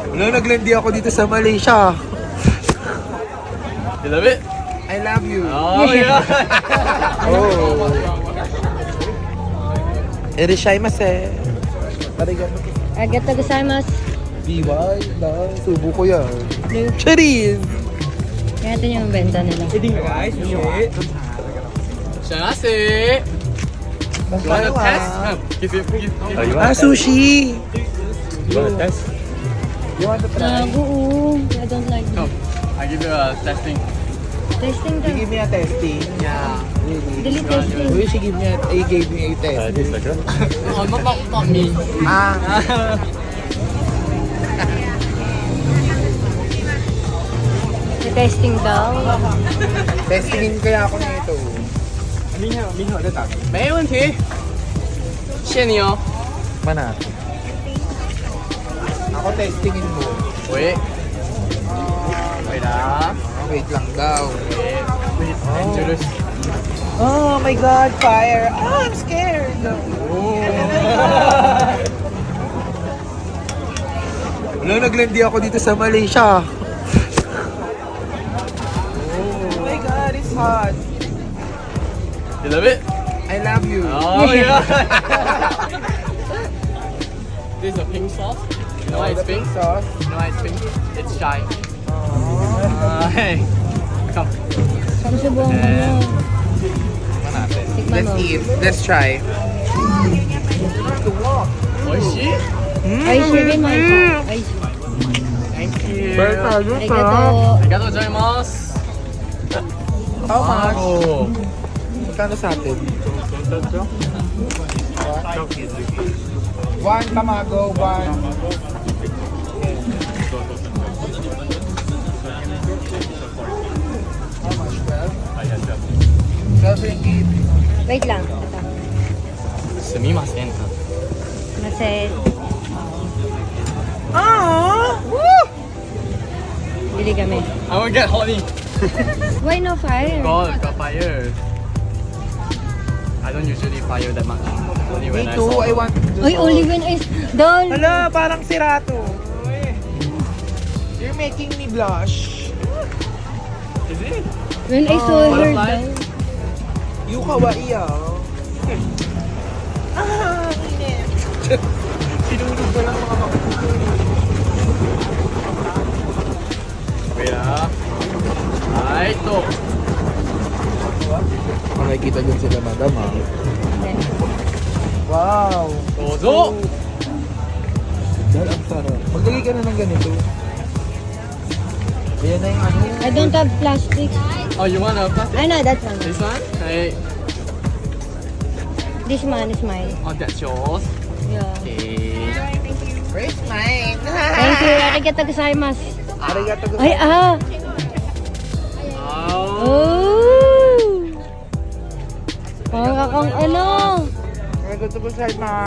Wala, naglandi ako dito sa Malaysia. You love it? I love you. Oh, yeah. Oh. Irishaimasu. Arigato. Arigatou gozaimasu. Diba? Subo ko yan. Cheers! Kaya ito yung benta nila. Guys, Shanase. You want to test? Give. Sushi! You want to test? You want to try? Nago, I don't like it. Come. I give you a testing. Testing You daw. give me a testing. Yeah. Really? Dili testing. Uy, she gave me a test. Oh, not me. Ah, May testing daw. testingin kaya ako nito. 没问题。谢谢你哦。 Mana? Ako testingin mo.喂。Wait ah. Wait lang daw. Wait. Dangerous. Oh my God, fire! Oh, I'm scared! Wala, naglandi ako dito sa Malaysia. Oh my God, it's hot. You love it? I love you. Oh yeah. This is a pink sauce. You know why it's pink? Sauce. You know why it's pink? It's shy. Oh. Hey. Come. Susubukan ko mo. Tikman Let's mo. eat. Let's try. Oishi? Ay, sure mo ito. Ay, Thank you. arigato. Arigatou gozaimasu. How much? Wow. Magkano sa atin? One tamago, one. How much? 12? 12 ringgit. Wait lang. Ito. すみません。 Nasa, Ah! bili kami. I will get honey. Why no fire? Got fire. I don't usually fire that much. Only when Me I too, saw. I want to do Oy, so. only when is done. Hala, parang sirato. You're making me blush. Is it? When I saw her butterfly? done. You kawaii ah. Ah, init. Sinunod ko lang mga Wait ah. Ay, ito. makikita dun sila madam ah. Wow. Dozo! Dahil ang sarap. Maglagay ka na ng ganito. Ayan na yung ano. I don't have plastic. Oh, you want a plastic? I know, that's one. This one? Hey. This one is mine. Oh, that's yours. Yeah. Okay. Where's mine? Thank you. Arigatou gozaimasu. Arigato go. Ay, ah! Oh. Oh! Parang akong ano? Arigato go sa ma.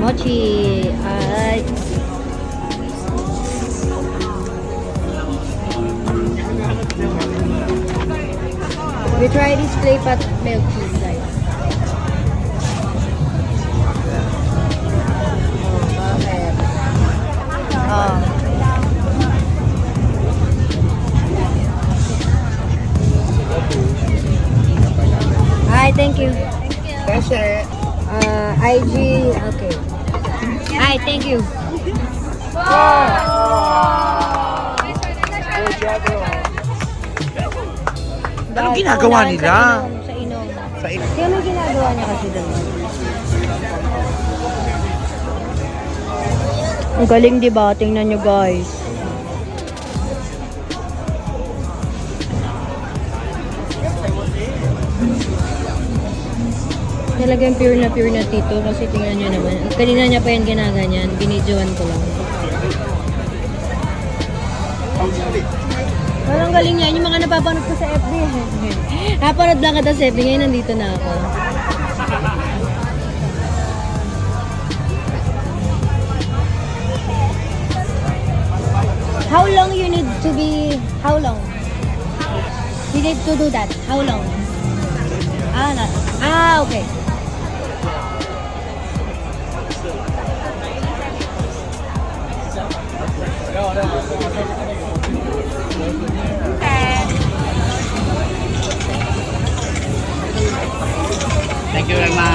Mochi. Ay. We try this clay pot milk tea, guys. Oh. Hi, thank you. Kasi. IG, okay. Hi, thank you. Anong ginagawa nila? Sa inom. Sa inom. Kaya ano ginagawa niya kasi doon? Ang galing diba? Tingnan nyo guys. Talagang pure na tito kasi tingnan nyo naman. Kanina niya pa yan ginaganyan. Binidyoan ko lang. Parang galing niya. Yung mga napapanood ko sa FB. Napanood lang kita sa FB. Ngayon nandito na ako. How long you need to be... How long? You need to do that. How long? Okay. Thank you very much.